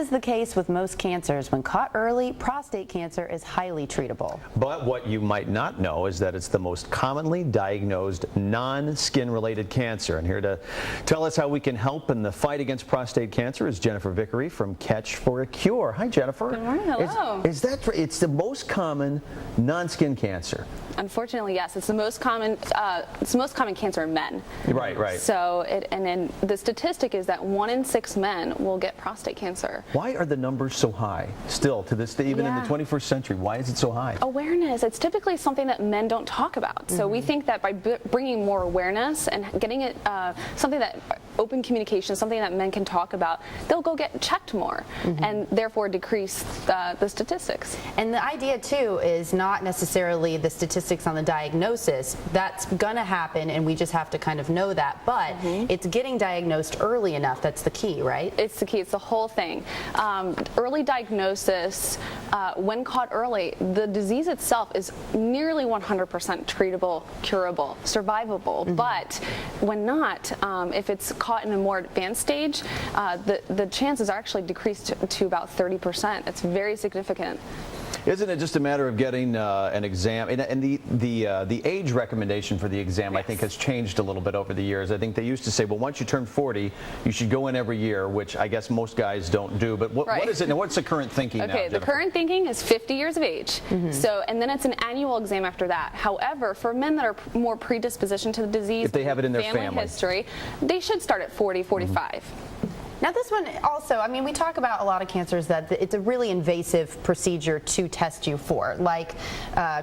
is the case with most cancers. When caught early, prostate cancer is highly treatable. But what you might not know is that it's the most commonly diagnosed non-skin related cancer. And here to tell us how we can help in the fight against prostate cancer is Jennifer Vickery from Catch for a Cure. Hi, Jennifer. Good morning. Hello. Is that it's the most common non-skin cancer? Unfortunately, yes. It's the most common. It's the most common cancer in men. Right. So, and then the statistic is that 1 in 6 men will get prostate cancer. Why are the numbers so high still to this day, even in the 21st century? Why is it so high? Awareness. It's typically something that men don't talk about. So we think that by bringing more awareness and getting it something that open communication, something that men can talk about, they'll go get checked more and therefore decrease the statistics. And the idea too is not necessarily the statistics on the diagnosis. That's gonna happen, and we just have to kind of know that, but it's getting diagnosed early enough. That's the key, right? It's the key. It's the whole thing. Early diagnosis, when caught early, the disease itself is nearly 100% treatable, curable, survivable. But when not, if it's caught in a more advanced stage, the chances are actually decreased to about 30%. It's very significant. Isn't it just a matter of getting an exam? And the age recommendation for the exam, I think, has changed a little bit over the years. I think they used to say, well, once you turn 40, you should go in every year, which I guess most guys don't do. But what is it? Now, what's the current thinking now, Okay, the current thinking is 50 years of age. So, and then it's an annual exam after that. However, for men that are more predispositioned to the disease, if they have it in their family history, they should start at 40, 45. Now this one also, I mean, we talk about a lot of cancers that it's a really invasive procedure to test you for, like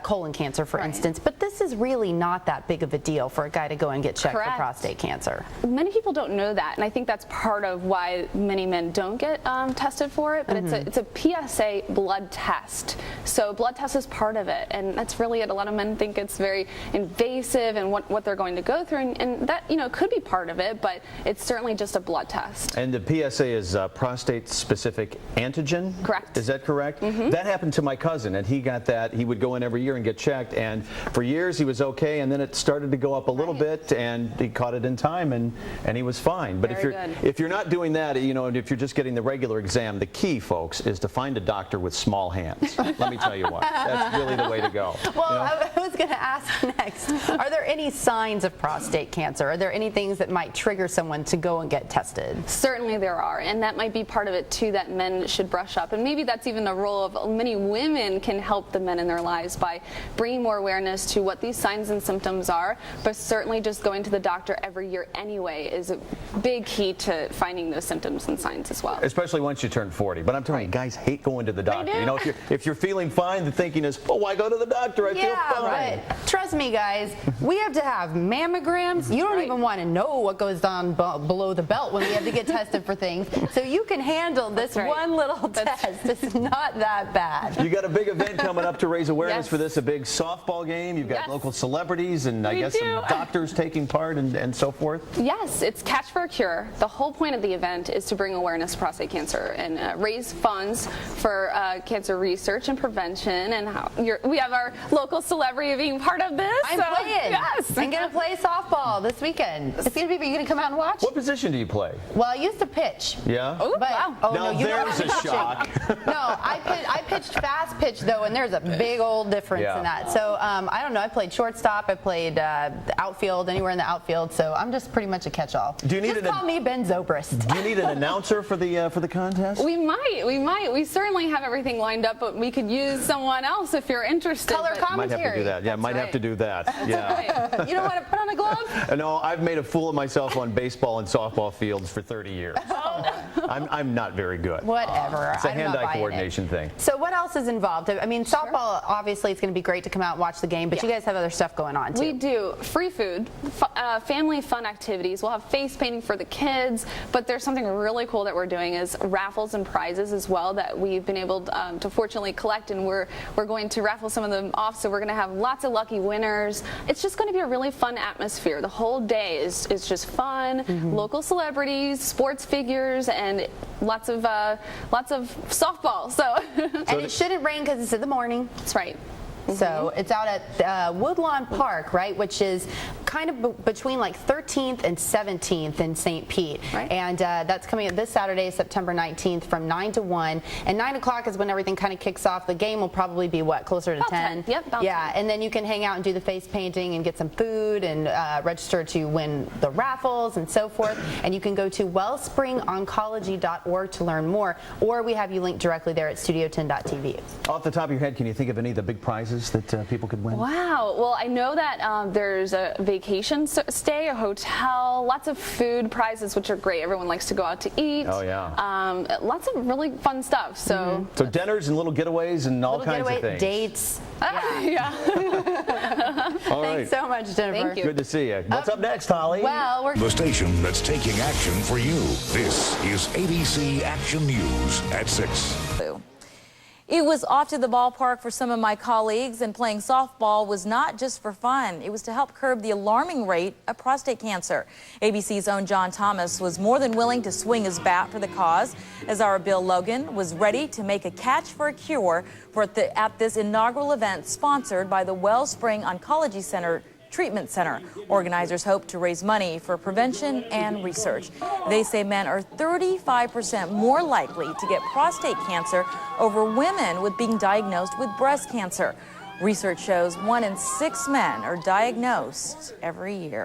colon cancer, for instance, but this is really not that big of a deal for a guy to go and get checked for prostate cancer. Many people don't know that, and I think that's part of why many men don't get tested for it, but it's a PSA blood test. So blood test is part of it, and that's really it. A lot of men think it's very invasive and what they're going to go through, and that, you know, could be part of it, but it's certainly just a blood test. And the PSA is prostate-specific antigen? Correct. Is that correct? That happened to my cousin, and he got that. He would go in every year and get checked, and for years he was okay, and then it started to go up a little bit, and he caught it in time, and he was fine. But if you're not doing that, you know, and if you're just getting the regular exam, the key, folks, is to find a doctor with small hands. Let me tell you what. That's really the way to go. Well, you know? I was going to ask next, are there any signs of prostate cancer? Are there any things that might trigger someone to go and get tested? Certainly there are, and that might be part of it too, that men should brush up, and maybe that's even a role of many women can help the men in their lives by bringing more awareness to what these signs and symptoms are. But certainly just going to the doctor every year anyway is a big key to finding those symptoms and signs as well, especially once you turn 40. But I'm telling you, guys hate going to the doctor. You know, if you're feeling fine, the thinking is, oh, why go to the doctor? I feel fine. But trust me, guys, we have to have mammograms. You don't even want to know what goes on below the belt when we have to get tested for things. So you can handle this one little test. It's not that bad. You got a big event coming up to raise awareness for this, a big softball game. You've got local celebrities and I guess some doctors taking part and so forth. Yes, it's Catch for a Cure. The whole point of the event is to bring awareness to prostate cancer and raise funds for cancer research and prevention. And we have our local celebrity being part of this. I'm playing. Yes. I'm going to play softball this weekend. It's going to be, are you going to come out and watch? What position do you play? Well, I used to pitch. Yeah? Oh, but, wow. Oh, now no, you there's a shock. No, I pitched fast pitch, though, and there's a big old difference in that. So, I don't know. I played shortstop. I played the outfield, anywhere in the outfield. So I'm just pretty much a catch-all. Do you need just call me Ben Zobrist. Do you need an announcer for the contest? We might. We certainly have everything lined up, but we could use someone else if you're interested. Color commentary. Might have to do that. Yeah, might have to do that. Yeah. You don't want to put on a glove? No, I've made a fool of myself on baseball and softball fields for 30 years. I'm not very good. Whatever. It's a hand-eye coordination thing. So what else is involved? I mean, softball, obviously, it's going to be great to come out and watch the game, but you guys have other stuff going on, too. We do. Free food, family fun activities. We'll have face painting for the kids, but there's something really cool that we're doing is raffles and prizes as well that we've been able to fortunately collect, and we're going to raffle some of them off, so we're going to have lots of lucky winners. It's just going to be a really fun atmosphere. The whole day is just fun, local celebrities, sports figures, and lots of softball. So and it shouldn't rain because it's in the morning. That's right. So it's out at Woodlawn Park, right, which is kind of between like 13th and 17th in St. Pete. Right. And that's coming up this Saturday, September 19th from 9 to 1. And 9 o'clock is when everything kind of kicks off. The game will probably be, what, closer to About 10? 10. Yep, about yeah, 10. and then you can hang out and do the face painting and get some food and register to win the raffles and so forth. And you can go to WellSpringOncology.org to learn more, or we have you linked directly there at studio10.tv. Off the top of your head, can you think of any of the big prizes that people could win? Wow. Well, I know that there's a vacation stay, a hotel, lots of food prizes, which are great. Everyone likes to go out to eat. Oh, yeah. Lots of really fun stuff. So, So dinners and little getaways and all Little kinds getaway, of things. dates. yeah. All right. Thanks so much, Jennifer. Thank you. Good to see you. What's up next, Holly? Well, we're The station that's taking action for you. This is ABC Action News at 6. It was off to the ballpark for some of my colleagues, and playing softball was not just for fun. It was to help curb the alarming rate of prostate cancer. ABC's own John Thomas was more than willing to swing his bat for the cause, as our Bill Logan was ready to make a catch for a cure at this inaugural event sponsored by the WellSpring Oncology Treatment Center. Organizers hope to raise money for prevention and research. They say men are 35% more likely to get prostate cancer over women with being diagnosed with breast cancer. Research shows 1 in 6 men are diagnosed every year.